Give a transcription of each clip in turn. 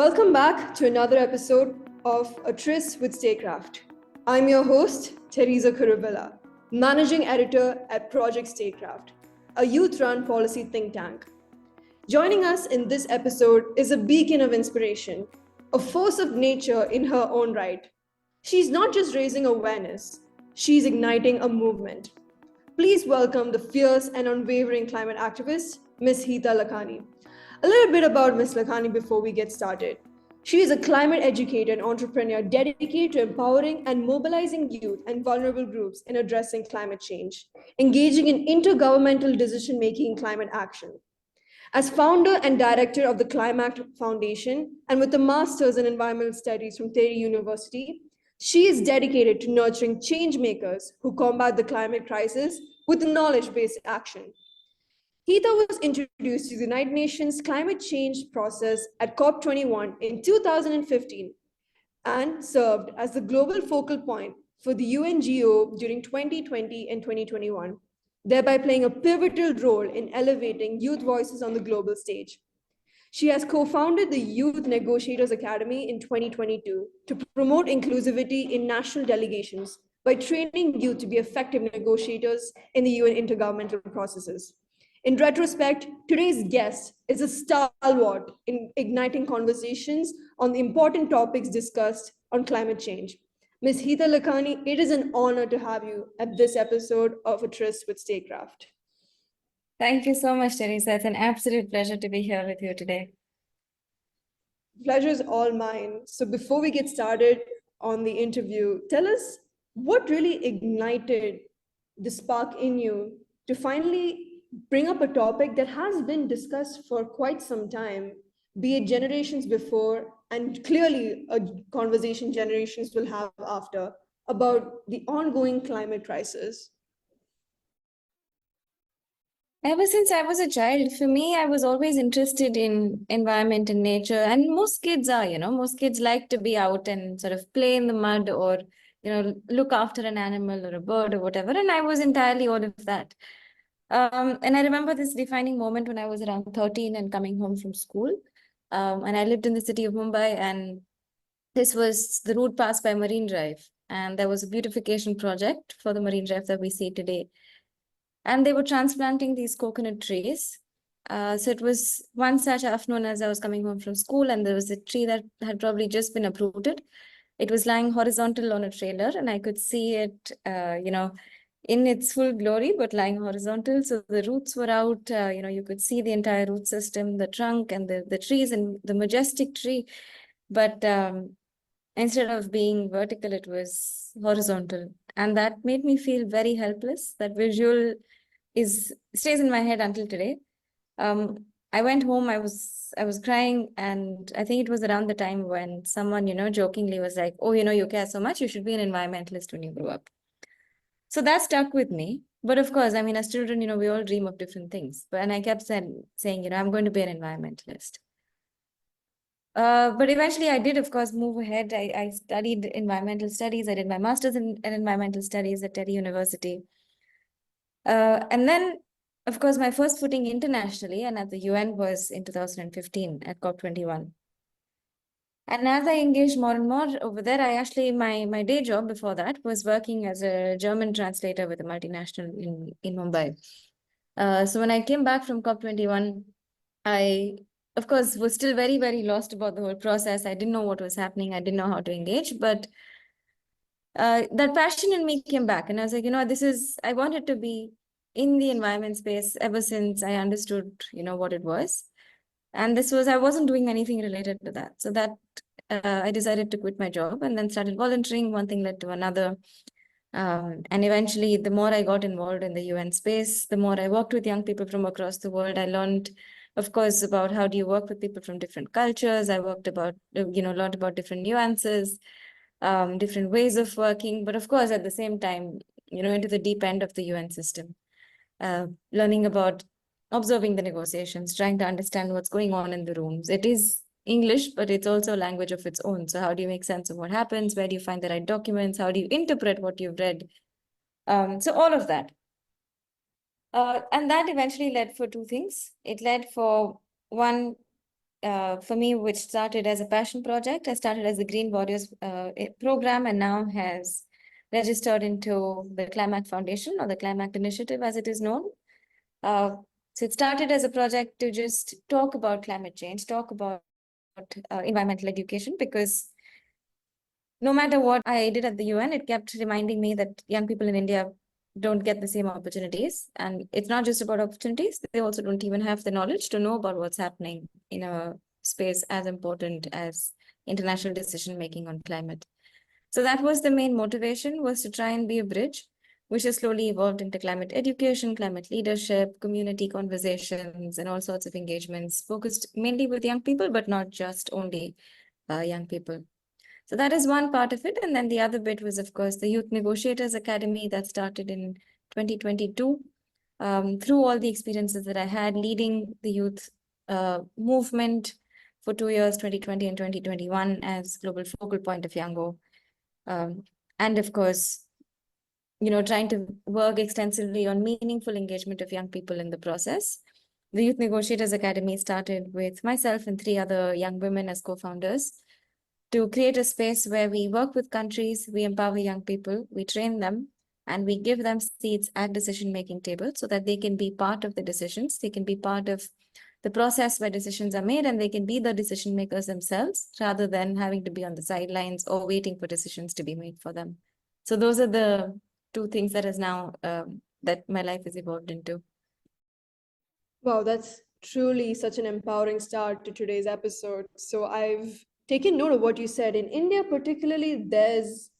Welcome back to another episode of A Tryst with Statecraft. I'm your host, Teresa Kuruvila, Managing Editor at Project Statecraft, a youth-run policy think tank. Joining us in this episode is a beacon of inspiration, a force of nature in her own right. She's not just raising awareness, she's igniting a movement. Please welcome the fierce and unwavering climate activist, Ms. Heeta Lakhani. A little bit about Ms. Lakhani before we get started. She is a climate educator and entrepreneur dedicated to empowering and mobilizing youth and vulnerable groups in addressing climate change, engaging in intergovernmental decision-making in climate action. As founder and director of the ClimAct Foundation, and with a master's in environmental studies from Tehri University, she is dedicated to nurturing change makers who combat the climate crisis with knowledge-based action. Heeta was introduced to the United Nations climate change process at COP21 in 2015 and served as the global focal point for the UNGO during 2020 and 2021, thereby playing a pivotal role in elevating youth voices on the global stage. She has co-founded the Youth Negotiators Academy in 2022 to promote inclusivity in national delegations by training youth to be effective negotiators in the UN intergovernmental processes. In retrospect, today's guest is a stalwart in igniting conversations on the important topics discussed on climate change. Ms. Heeta Lakhani, it is an honor to have you at this episode of A Tryst with Statecraft. Thank you so much, Teresa. It's an absolute pleasure to be here with you today. Pleasure is all mine. So before we get started on the interview, tell us what really ignited the spark in you to finally bring up a topic that has been discussed for quite some time, be it generations before, and clearly a conversation generations will have after, about the ongoing climate crisis. Ever since I was a child, for me, I was always interested in environment and nature. And most kids are, most kids like to be out and sort of play in the mud or, look after an animal or a bird or whatever. And I was entirely all of that. And I remember this defining moment when I was around 13 and coming home from school. And I lived in the city of Mumbai, and this was the route passed by Marine Drive. And there was a beautification project for the Marine Drive that we see today. And they were transplanting these coconut trees. So it was one such afternoon as I was coming home from school, and there was a tree that had probably just been uprooted. It was lying horizontal on a trailer, and I could see it, in its full glory, but lying horizontal. So the roots were out, you could see the entire root system, the trunk and the trees and the majestic tree. But instead of being vertical, it was horizontal. And that made me feel very helpless. That visual stays in my head until today. I went home, I was crying, and I think it was around the time when someone, jokingly was like, oh, you care so much, you should be an environmentalist when you grow up. So that stuck with me. But of course, I mean, as children, we all dream of different things. And I kept saying, I'm going to be an environmentalist. But eventually I did, of course, move ahead. I studied environmental studies. I did my master's in environmental studies at Tehri University. And then, of course, my first footing internationally and at the UN was in 2015 at COP21. And as I engaged more and more over there, I actually, my day job before that was working as a German translator with a multinational in Mumbai. So when I came back from COP21, I, of course, was still very, very lost about the whole process. I didn't know what was happening. I didn't know how to engage, but that passion in me came back. And I was like, I wanted to be in the environment space ever since I understood, what it was. And I wasn't doing anything related to that. So that I decided to quit my job and then started volunteering. One thing led to another. And eventually, the more I got involved in the UN space, the more I worked with young people from across the world. I learned, of course, about how do you work with people from different cultures. I learned about different nuances, different ways of working. But of course, at the same time, into the deep end of the UN system, learning about observing the negotiations, trying to understand what's going on in the rooms. It is English, but it's also a language of its own. So how do you make sense of what happens? Where do you find the right documents? How do you interpret what you've read? So all of that. And that eventually led for two things. It led for one, for me, which started as a passion project. I started as the Green Warriors program and now has registered into the ClimAct Foundation, or the ClimAct Initiative as it is known. So it started as a project to just talk about climate change, talk about environmental education, because no matter what I did at the UN, it kept reminding me that young people in India don't get the same opportunities. And it's not just about opportunities, they also don't even have the knowledge to know about what's happening in a space as important as international decision making on climate. So that was the main motivation, was to try and be a bridge, which has slowly evolved into climate education, climate leadership, community conversations, and all sorts of engagements focused mainly with young people, but not just only young people. So that is one part of it. And then the other bit was, of course, the Youth Negotiators Academy that started in 2022. Through all the experiences that I had leading the youth movement for 2 years, 2020 and 2021, as global focal point of Yango. And of course, trying to work extensively on meaningful engagement of young people in the process. The Youth Negotiators Academy started with myself and 3 other young women as co-founders to create a space where we work with countries, we empower young people, we train them, and we give them seats at decision-making tables so that they can be part of the decisions, they can be part of the process where decisions are made, and they can be the decision makers themselves rather than having to be on the sidelines or waiting for decisions to be made for them. So those are the 2 things that is now that my life has evolved into. Wow, that's truly such an empowering start to today's episode. So I've taken note of what you said. In India, particularly, there's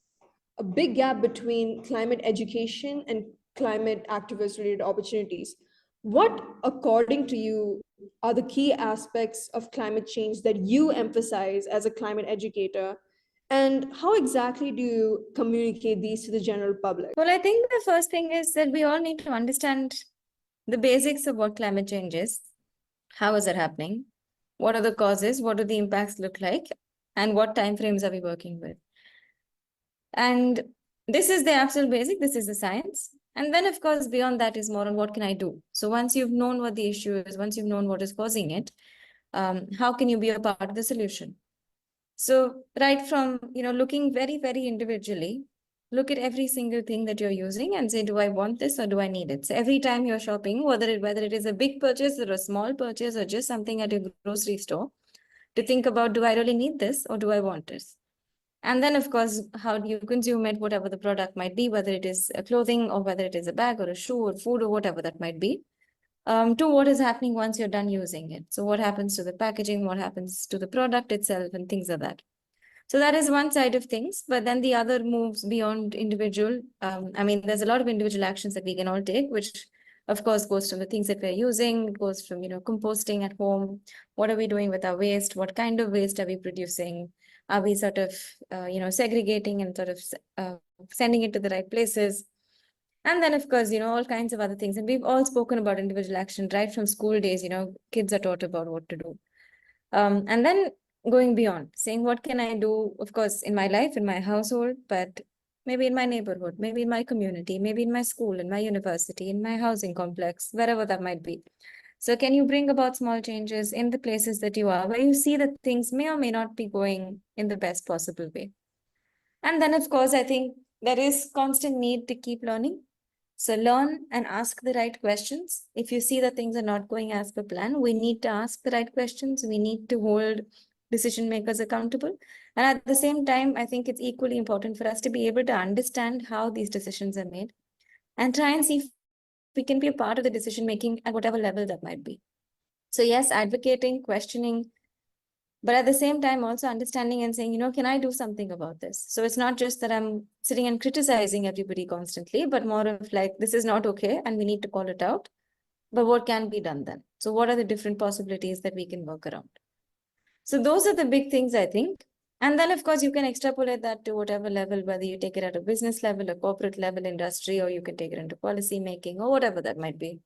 a big gap between climate education and climate activist related opportunities. What, according to you, are the key aspects of climate change that you emphasize as a climate educator? And how exactly do you communicate these to the general public? Well, I think the first thing is that we all need to understand the basics of what climate change is. How is it happening? What are the causes? What do the impacts look like? And what timeframes are we working with? And this is the absolute basic, this is the science. And then, of course, beyond that is more on what can I do? So once you've known what the issue is, once you've known what is causing it, how can you be a part of the solution? So right from, looking very, very individually, look at every single thing that you're using and say, do I want this or do I need it? So every time you're shopping, whether it is a big purchase or a small purchase or just something at your grocery store, to think about, do I really need this or do I want this? And then, of course, how do you consume it, whatever the product might be, whether it is a clothing or whether it is a bag or a shoe or food or whatever that might be, to what is happening once you're done using it. So what happens to the packaging, what happens to the product itself, and things like that. So that is one side of things, but then the other moves beyond individual. There's a lot of individual actions that we can all take, which of course goes from the things that we're using. It goes from, composting at home. What are we doing with our waste? What kind of waste are we producing? Are we sort of, segregating and sort of sending it to the right places? And then, of course, all kinds of other things. And we've all spoken about individual action right from school days. Kids are taught about what to do. And then going beyond, saying what can I do, of course, in my life, in my household, but maybe in my neighborhood, maybe in my community, maybe in my school, in my university, in my housing complex, wherever that might be. So can you bring about small changes in the places that you are, where you see that things may or may not be going in the best possible way? And then, of course, I think there is constant need to keep learning. So learn and ask the right questions. If you see that things are not going as per plan, we need to ask the right questions. We need to hold decision makers accountable. And at the same time, I think it's equally important for us to be able to understand how these decisions are made and try and see if we can be a part of the decision making at whatever level that might be. So yes, advocating, questioning, but at the same time also understanding and saying, can I do something about this? So it's not just that I'm sitting and criticizing everybody constantly, but more of like, this is not okay and we need to call it out. But what can be done then? So what are the different possibilities that we can work around? So those are the big things, I think. And then, of course, you can extrapolate that to whatever level, whether you take it at a business level, a corporate level, industry, or you can take it into policy making or whatever that might be.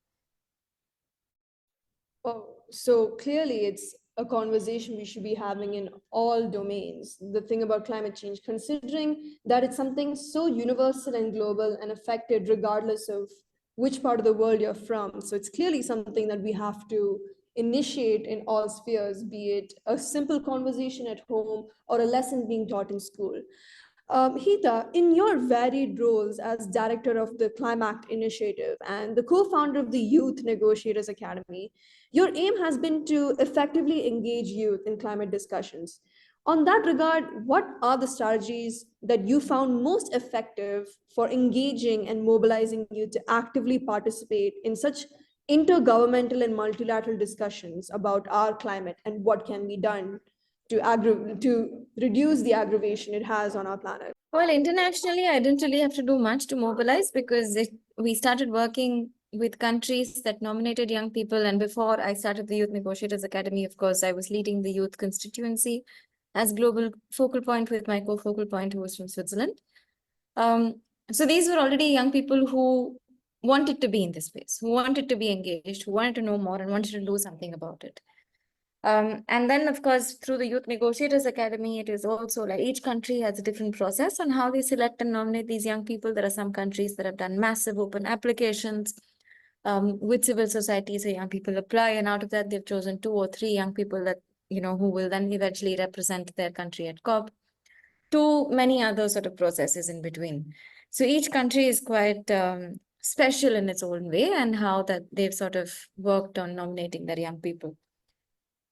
Oh, so clearly it's a conversation we should be having in all domains. The thing about climate change, considering that it's something so universal and global and affected regardless of which part of the world you're from. So it's clearly something that we have to initiate in all spheres, be it a simple conversation at home or a lesson being taught in school. Heeta, in your varied roles as director of the ClimAct initiative and the co-founder of the Youth Negotiators Academy, your aim has been to effectively engage youth in climate discussions. On that regard, what are the strategies that you found most effective for engaging and mobilizing youth to actively participate in such intergovernmental and multilateral discussions about our climate and what can be done to reduce the aggravation it has on our planet? Well, internationally, I didn't really have to do much to mobilize because we started working with countries that nominated young people. And before I started the Youth Negotiators Academy, of course, I was leading the youth constituency as global focal point with my co-focal point who was from Switzerland. So these were already young people who wanted to be in this space, who wanted to be engaged, who wanted to know more and wanted to do something about it. And then, of course, through the Youth Negotiators Academy, it is also like each country has a different process on how they select and nominate these young people. There are some countries that have done massive open applications with civil society, so young people apply, and out of that, they've chosen 2 or 3 young people that, who will then eventually represent their country at COP, to many other sort of processes in between. So each country is quite special in its own way, and how that they've sort of worked on nominating their young people.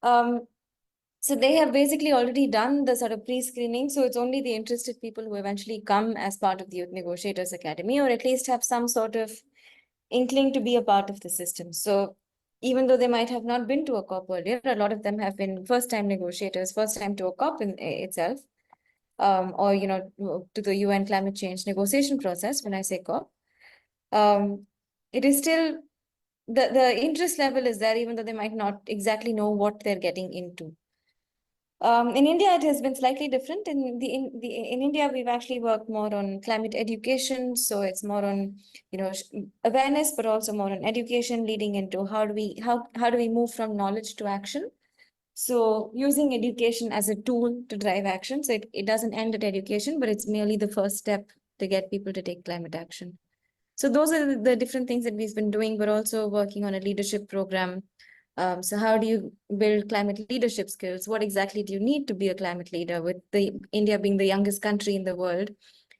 So they have basically already done the sort of pre-screening. So it's only the interested people who eventually come as part of the Youth Negotiators Academy, or at least have some sort of inkling to be a part of the system. So even though they might have not been to a COP earlier, a lot of them have been first-time negotiators, first time to a COP in itself, or, to the UN climate change negotiation process. When I say COP, it is still, the interest level is there, even though they might not exactly know what they're getting into. In India, it has been slightly different. In India, we've actually worked more on climate education. So it's more on, awareness, but also more on education, leading into how do we move from knowledge to action. So using education as a tool to drive action. So it doesn't end at education, but it's merely the first step to get people to take climate action. So those are the different things that we've been doing. We're also working on a leadership program. So how do you build climate leadership skills? What exactly do you need to be a climate leader? With India being the youngest country in the world,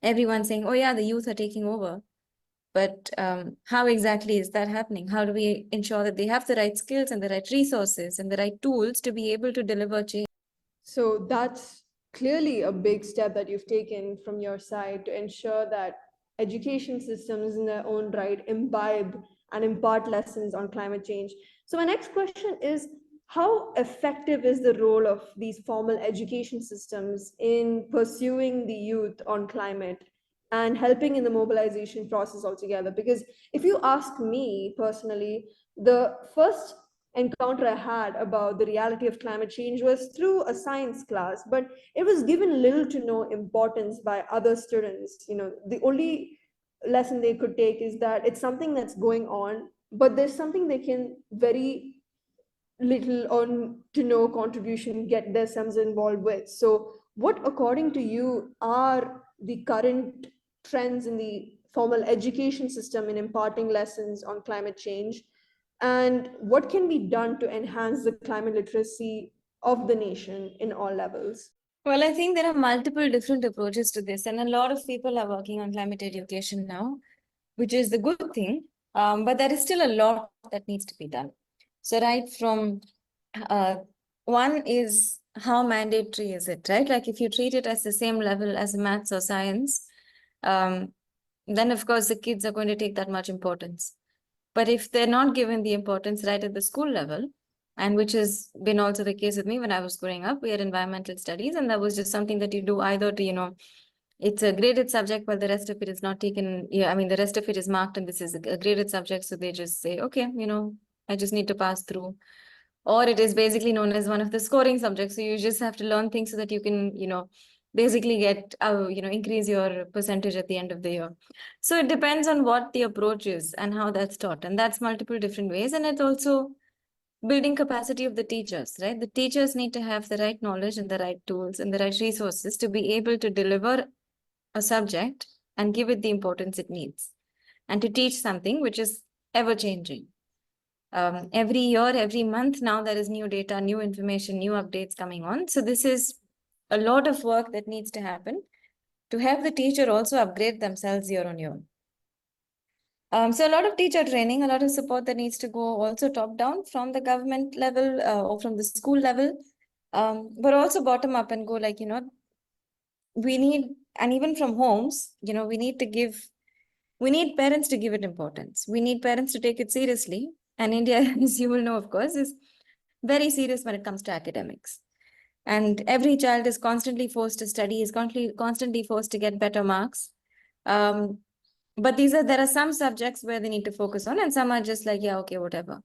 everyone's saying, oh yeah, the youth are taking over. But how exactly is that happening? How do we ensure that they have the right skills and the right resources and the right tools to be able to deliver change? So that's clearly a big step that you've taken from your side to ensure that education systems in their own right imbibe and impart lessons on climate change. So my next question is, how effective is the role of these formal education systems in pursuing the youth on climate and helping in the mobilization process altogether? Because if you ask me personally, the first encounter I had about the reality of climate change was through a science class, but it was given little to no importance by other students. The only lesson they could take is that it's something that's going on, but there's something they can very little or to no contribution get themselves involved with. So what, according to you, are the current trends in the formal education system in imparting lessons on climate change, and what can be done to enhance the climate literacy of the nation in all levels? Well, I think there are multiple different approaches to this, and a lot of people are working on climate education now, which is the good thing. But there is still a lot that needs to be done. So right from one is, how mandatory is it, right? Like if you treat it as the same level as maths or science, then of course the kids are going to take that much importance. But if they're not given the importance right at the school level, and which has been also the case with me when I was growing up, we had environmental studies, and that was just something that you do either to, it's a graded subject, but the rest of it is not taken. Yeah, I mean, the rest of it is marked, and this is a graded subject. So they just say, okay, I just need to pass through. Or it is basically known as one of the scoring subjects. So you just have to learn things so that you can, basically get, increase your percentage at the end of the year. So it depends on what the approach is and how that's taught. And that's multiple different ways. And it's also building capacity of the teachers, right? The teachers need to have the right knowledge and the right tools and the right resources to be able to deliver a subject and give it the importance it needs, and to teach something which is ever changing. Every year, every month now, there is new data, new information, new updates coming on. So this is a lot of work that needs to happen to have the teacher also upgrade themselves year on year. So a lot of teacher training, a lot of support that needs to go also top down from the government level or from the school level, but also bottom up and go like, we need, and even from homes, we need parents to give it importance. We need parents to take it seriously. And India, as you will know, of course, is very serious when it comes to academics. And every child is constantly forced to study, is constantly forced to get better marks. But there are some subjects where they need to focus on, and some are just like, yeah, okay, whatever.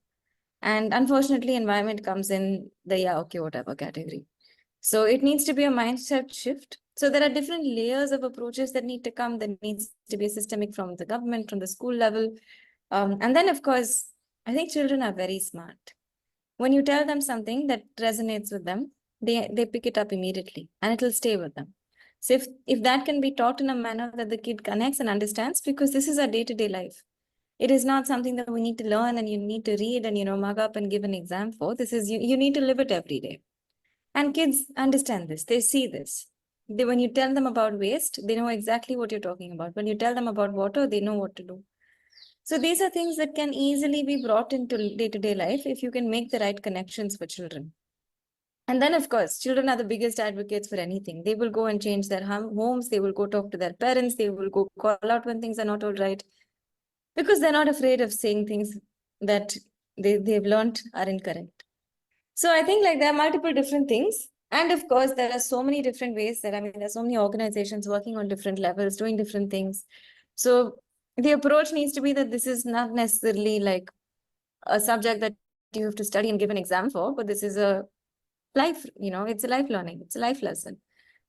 And unfortunately, environment comes in the yeah, okay, whatever category. So it needs to be a mindset shift. So there are different layers of approaches that need to come. That needs to be systemic from the government, from the school level. And then, of course, I think children are very smart. When you tell them something that resonates with them, they pick it up immediately and it will stay with them. So if that can be taught in a manner that the kid connects and understands, because this is our day-to-day life. It is not something that we need to learn and you need to read and, mug up and give an exam for. This is, you need to live it every day. And kids understand this. They see this. When you tell them about waste, they know exactly what you're talking about. When you tell them about water, they know what to do. So these are things that can easily be brought into day-to-day life if you can make the right connections for children. And then, of course, children are the biggest advocates for anything. They will go and change their homes. They will go talk to their parents. They will go call out when things are not all right, because they're not afraid of saying things that they've learned are incorrect. So I think like there are multiple different things. And of course, there are so many different ways there's so many organizations working on different levels, doing different things. So the approach needs to be that this is not necessarily like a subject that you have to study and give an exam for, but this is a life, it's a life learning, it's a life lesson.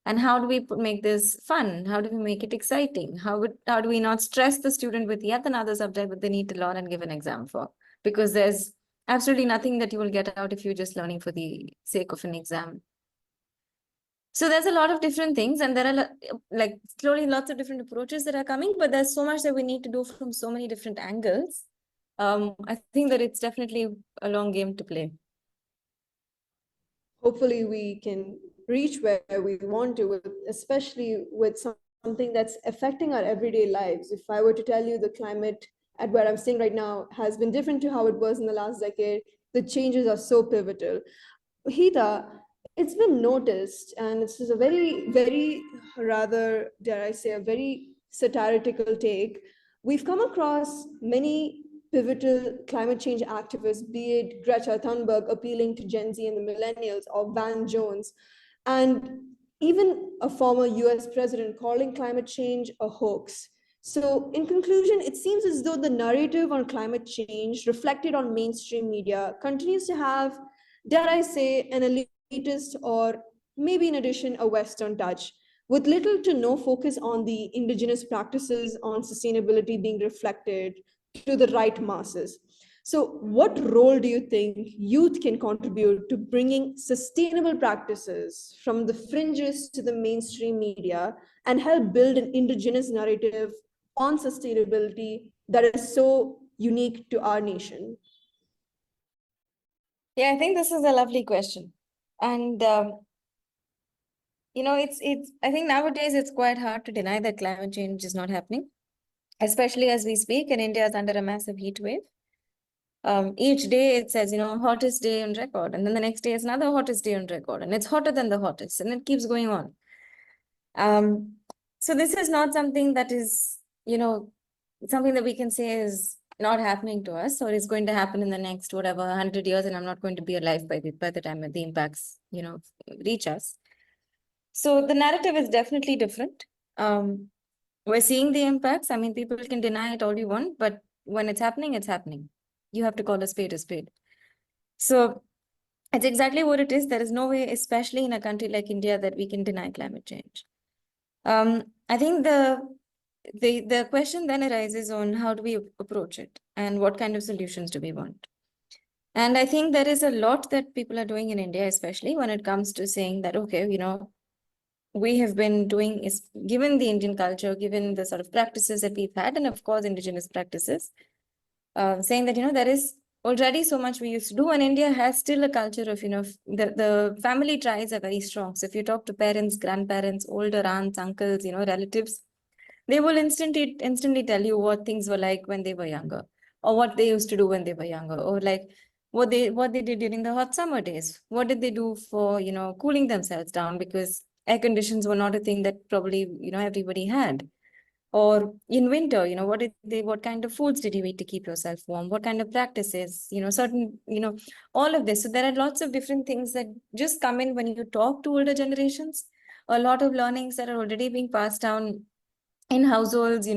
And how do we make this fun? How do we make it exciting? How do we not stress the student with yet another subject that they need to learn and give an exam for? Because there's absolutely nothing that you will get out if you're just learning for the sake of an exam. So there's a lot of different things, and there are like slowly lots of different approaches that are coming, but there's so much that we need to do from so many different angles. I think that it's definitely a long game to play. Hopefully we can reach where we want to, especially with something that's affecting our everyday lives. If I were to tell you the climate at where I'm staying right now has been different to how it was in the last decade, the changes are so pivotal. Heeta, it's been noticed, and this is a very, very, rather, dare I say, a very satirical take. We've come across many pivotal climate change activists, be it Greta Thunberg appealing to Gen Z and the millennials, or Van Jones, and even a former US president calling climate change a hoax. So, in conclusion, it seems as though the narrative on climate change reflected on mainstream media continues to have, dare I say, an elitist or maybe in addition a Western touch, with little to no focus on the indigenous practices on sustainability being reflected to the right masses. So, what role do you think youth can contribute to bringing sustainable practices from the fringes to the mainstream media and help build an indigenous narrative on sustainability that is so unique to our nation? Yeah, I think this is a lovely question. And, it's, I think nowadays it's quite hard to deny that climate change is not happening, especially as we speak, and India is under a massive heat wave. Each day it says, hottest day on record. And then the next day is another hottest day on record. And it's hotter than the hottest. And it keeps going on. So this is not something that is, something that we can say is not happening to us, or is going to happen in the next, 100 years, and I'm not going to be alive by the time that the impacts, reach us. So the narrative is definitely different. We're seeing the impacts. I mean, people can deny it all you want, but when it's happening, it's happening. You have to call a spade a spade. So it's exactly what it is. There is no way, especially in a country like India, that we can deny climate change. I think the question then arises on how do we approach it and what kind of solutions do we want? And I think there is a lot that people are doing in India, especially when it comes to saying that, okay, we have been doing is, given the Indian culture, given the sort of practices that we've had, and of course, indigenous practices, saying that, there is already so much we used to do, and India has still a culture of, the family ties are very strong. So if you talk to parents, grandparents, older aunts, uncles, relatives, they will instantly tell you what things were like when they were younger, or what they used to do when they were younger, or like what they did during the hot summer days. What did they do for, cooling themselves down, because air conditions were not a thing that probably, everybody had. Or in winter, what kind of foods did you eat to keep yourself warm? What kind of practices, certain, all of this. So there are lots of different things that just come in when you talk to older generations. A lot of learnings that are already being passed down in households,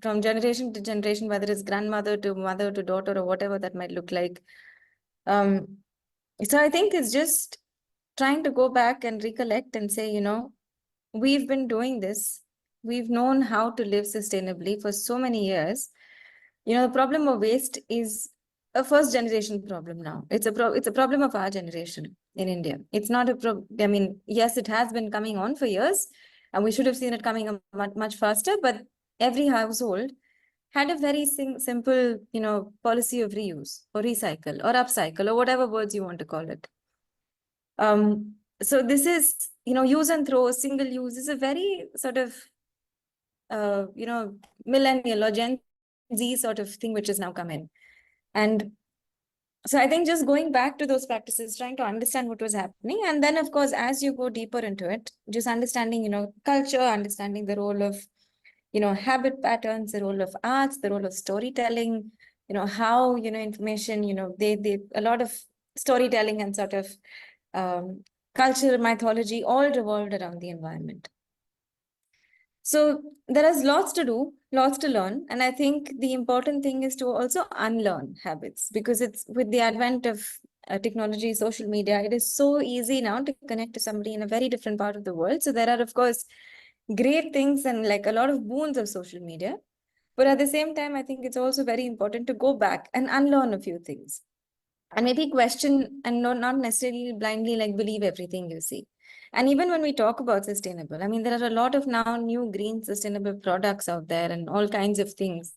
from generation to generation, whether it's grandmother to mother to daughter or whatever that might look like. Um, so I think it's just trying to go back and recollect and say, we've been doing this. We've known how to live sustainably for so many years. The problem of waste is a first generation problem now. It's a problem of our generation in India. It's not I mean, yes, it has been coming on for years, and we should have seen it coming much faster, but every household had a very simple, policy of reuse or recycle or upcycle or whatever words you want to call it. So this is, use and throw, single use is a very sort of, millennial or Gen Z sort of thing, which has now come in. And so I think just going back to those practices, trying to understand what was happening. And then, of course, as you go deeper into it, just understanding, culture, understanding the role of, habit patterns, the role of arts, the role of storytelling, how, information, they a lot of storytelling and sort of culture, mythology, all revolved around the environment. So there is lots to do, lots to learn. And I think the important thing is to also unlearn habits, because it's with the advent of technology, social media, it is so easy now to connect to somebody in a very different part of the world. So there are, of course, great things and like a lot of boons of social media. But at the same time, I think it's also very important to go back and unlearn a few things. And maybe question and not necessarily blindly like believe everything you see. And even when we talk about sustainable, I mean, there are a lot of now new green sustainable products out there and all kinds of things.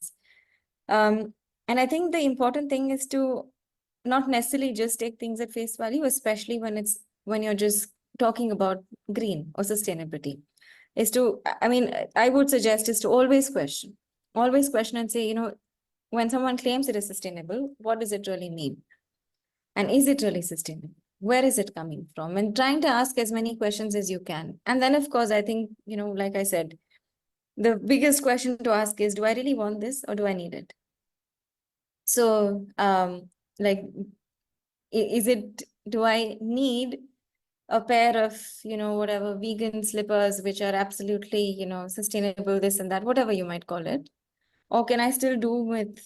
And I think the important thing is to not necessarily just take things at face value, especially when you're just talking about green or sustainability. Is to, I mean, I would suggest is to always question and say, when someone claims it is sustainable, what does it really mean? And is it really sustainable? Where is it coming from? And trying to ask as many questions as you can. And then, of course, I think, like I said, the biggest question to ask is, do I really want this or do I need it? So, like, do I need a pair of, whatever vegan slippers, which are absolutely, sustainable, this and that, whatever you might call it? Or can I still do with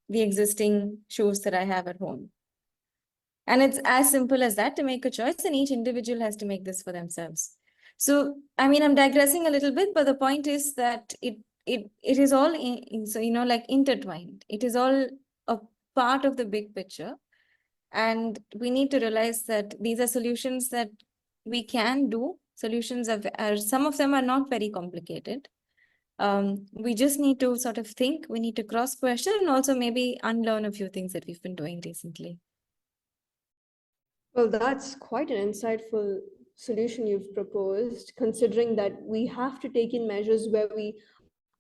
the existing shoes that I have at home? And it's as simple as that, to make a choice, and each individual has to make this for themselves. So, I mean, I'm digressing a little bit, but the point is that it is all so, like intertwined. It is all a part of the big picture. And we need to realize that these are solutions that we can do. Solutions are some of them are not very complicated. We just need to sort of think, we need to cross question, and also maybe unlearn a few things that we've been doing recently. Well, that's quite an insightful solution you've proposed, considering that we have to take in measures where we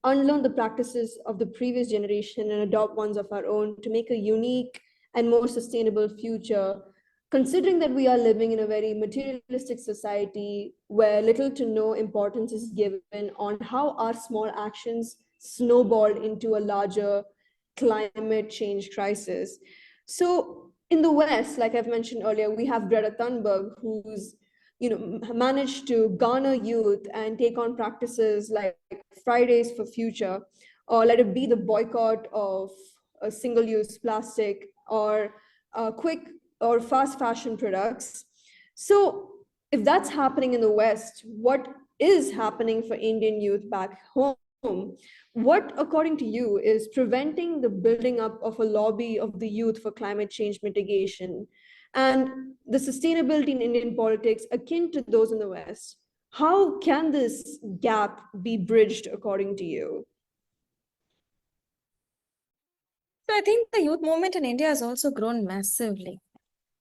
unlearn the practices of the previous generation and adopt ones of our own to make a unique and more sustainable future, considering that we are living in a very materialistic society where little to no importance is given on how our small actions snowball into a larger climate change crisis. So in the West, like I've mentioned earlier, we have Greta Thunberg, who's managed to garner youth and take on practices like Fridays for Future, or let it be the boycott of single-use plastic or quick or fast fashion products. So if that's happening in the West, what is happening for Indian youth back home? What, according to you, is preventing the building up of a lobby of the youth for climate change mitigation and the sustainability in Indian politics akin to those in the West? How can this gap be bridged, according to you? So I think the youth movement in India has also grown massively.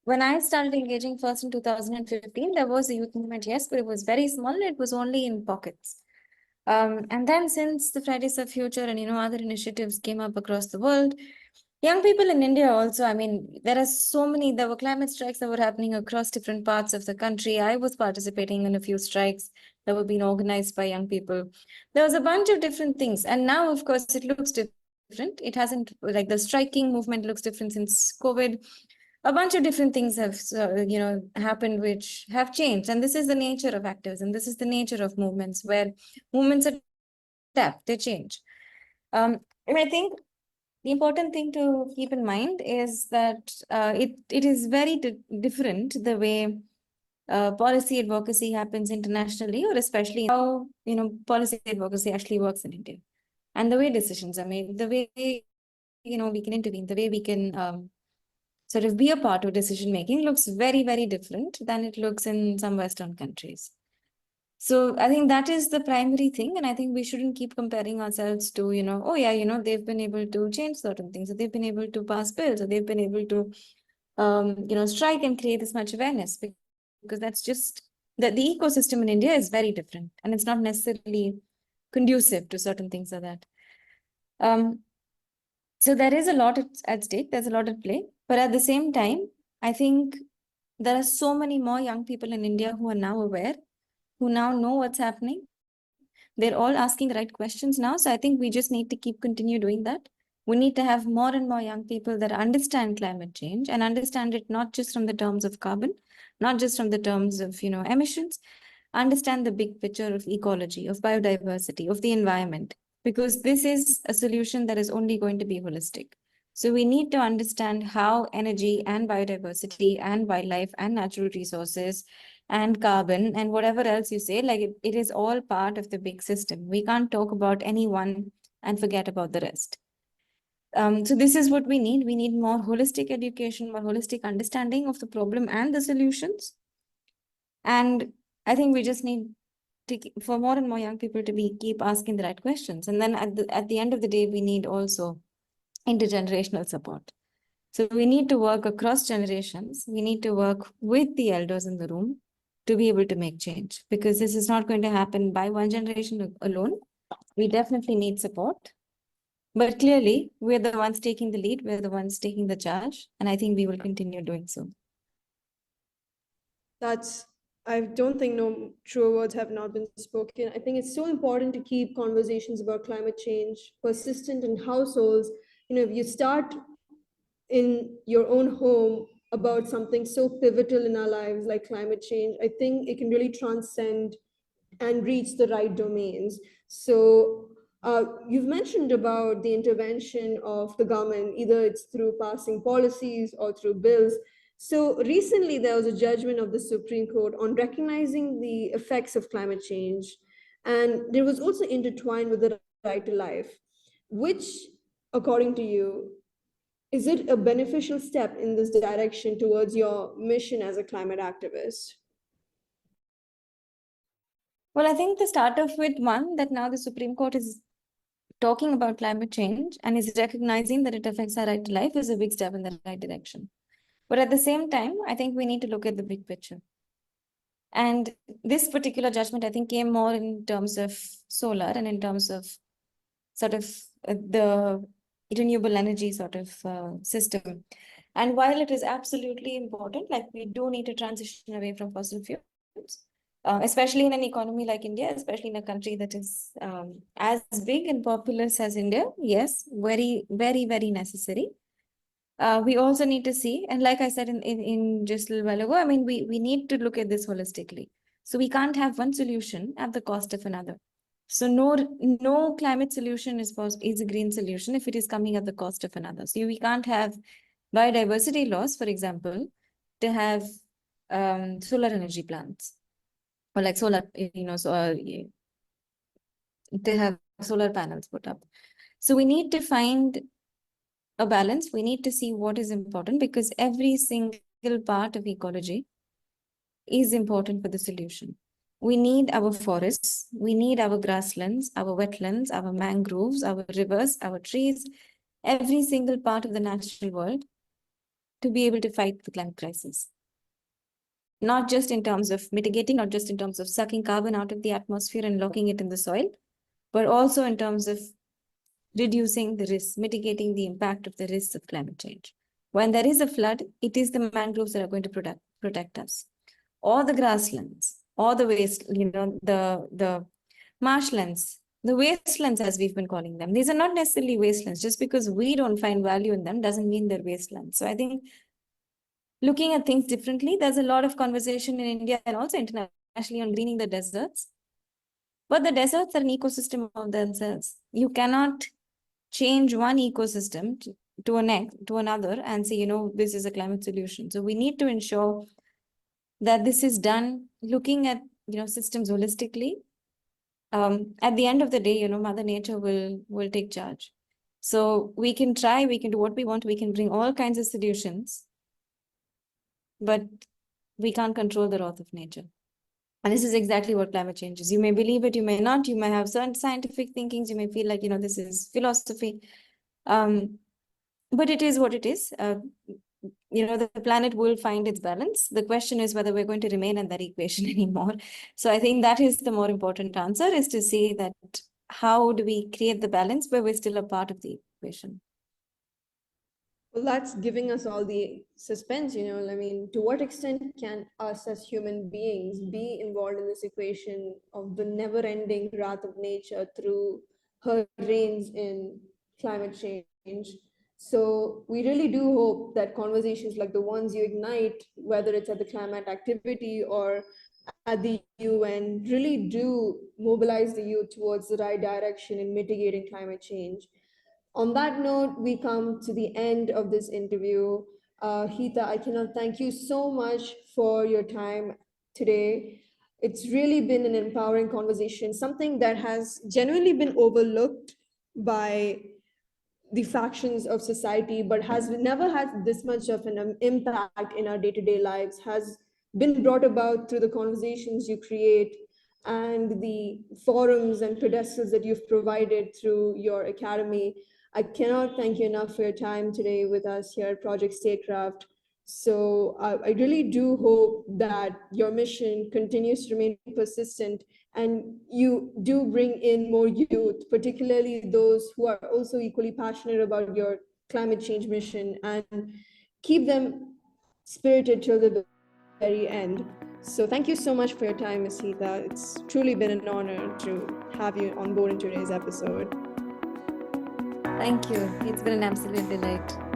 When I started engaging first in 2015, there was a youth movement, yes, but it was very small. It was only in pockets. And then since the Fridays for Future and, other initiatives came up across the world, young people in India also, there were climate strikes that were happening across different parts of the country. I was participating in a few strikes that were being organized by young people. There was a bunch of different things. And now, of course, it looks different. It hasn't, like the striking movement looks different since COVID. A bunch of different things have, happened which have changed. And this is the nature of activism. This is the nature of movements where movements adapt, they change. And I think the important thing to keep in mind is that it is very different the way policy advocacy happens internationally, or especially how policy advocacy actually works in India, and the way decisions are made, the way we can intervene, the way we can sort of be a part of decision making looks very, very different than it looks in some Western countries. So I think that is the primary thing. And I think we shouldn't keep comparing ourselves to, oh yeah, they've been able to change certain things, or they've been able to pass bills, or they've been able to, strike and create this much awareness, because that's just that the ecosystem in India is very different, and it's not necessarily conducive to certain things like that. So there is a lot at stake, there's a lot at play, but at the same time, I think there are so many more young people in India who are now aware, who now know what's happening. They're all asking the right questions now. So I think we just need to continue doing that. We need to have more and more young people that understand climate change and understand it not just from the terms of carbon, not just from the terms of, emissions, understand the big picture of ecology, of biodiversity, of the environment, because this is a solution that is only going to be holistic. So we need to understand how energy and biodiversity and wildlife and natural resources and carbon and whatever else you say, like it is all part of the big system. We can't talk about any one and forget about the rest. So this is what we need. We need more holistic education, more holistic understanding of the problem and the solutions. And I think we just need for more and more young people to keep asking the right questions. And then at the end of the day, we need also intergenerational support. So we need to work across generations. We need to work with the elders in the room to be able to make change, because this is not going to happen by one generation alone. We definitely need support. But clearly, we're the ones taking the lead. We're the ones taking the charge. And I think we will continue doing so. I don't think no truer words have not been spoken. I think it's so important to keep conversations about climate change persistent in households. If you start in your own home about something so pivotal in our lives like climate change, I think it can really transcend and reach the right domains. So you've mentioned about the intervention of the government, either it's through passing policies or through bills. So recently there was a judgment of the Supreme Court on recognizing the effects of climate change. And it was also intertwined with the right to life, which, according to you, is it a beneficial step in this direction towards your mission as a climate activist? Well, I think to start off with, one, that now the Supreme Court is talking about climate change and is recognizing that it affects our right to life is a big step in the right direction. But at the same time, I think we need to look at the big picture. And this particular judgment, I think, came more in terms of solar and in terms of sort of the renewable energy sort of system. And while it is absolutely important, like we do need to transition away from fossil fuels, especially in an economy like India, especially in a country that is as big and populous as India, yes, very, very, very necessary. We also need to see, and like I said in just a little while ago, I mean, we need to look at this holistically. So we can't have one solution at the cost of another. So no climate solution is a green solution if it is coming at the cost of another. So we can't have biodiversity loss, for example, to have solar energy plants, or like solar, to have solar panels put up. So we need to find a balance. We need to see what is important, because every single part of ecology is important for the solution. We need our forests, we need our grasslands, our wetlands, our mangroves, our rivers, our trees. every single part of the natural world to be able to fight the climate crisis. Not just in terms of mitigating, not just in terms of sucking carbon out of the atmosphere and locking it in the soil, but also in terms of reducing the risk, mitigating the impact of the risks of climate change. When there is a flood, it is the mangroves that are going to protect us, or the grasslands, or the waste, the marshlands, the wastelands, as we've been calling them. These are not necessarily wastelands. Just because we don't find value in them doesn't mean they're wastelands. So I think looking at things differently, there's a lot of conversation in India and also internationally on greening the deserts. But the deserts are an ecosystem of themselves. You cannot change one ecosystem to another and say, this is a climate solution. So we need to ensure that this is done looking at, systems holistically. At the end of the day, Mother Nature will take charge. So we can try, we can do what we want, we can bring all kinds of solutions, but we can't control the wrath of nature. And this is exactly what climate change is. You may believe it, you may not, you may have certain scientific thinkings, you may feel like, this is philosophy. But it is what it is. The planet will find its balance. The question is whether we're going to remain in that equation anymore. So I think that is the more important answer, is to say that how do we create the balance where we're still a part of the equation? Well, that's giving us all the suspense, to what extent can us as human beings be involved in this equation of the never-ending wrath of nature through her reigns in climate change? So we really do hope that conversations like the ones you ignite, whether it's at the ClimAct activity or at the UN, really do mobilize the youth towards the right direction in mitigating climate change. On that note, we come to the end of this interview. Heeta, I cannot thank you so much for your time today. It's really been an empowering conversation, something that has genuinely been overlooked by the factions of society, but has never had this much of an impact in our day-to-day lives, has been brought about through the conversations you create and the forums and pedestals that you've provided through your academy. I cannot thank you enough for your time today with us here at Project Statecraft. So I really do hope that your mission continues to remain persistent and you do bring in more youth, particularly those who are also equally passionate about your climate change mission, and keep them spirited till the very end. So thank you so much for your time, Ms. Heeta. It's truly been an honor to have you on board in today's episode. Thank you. It's been an absolute delight.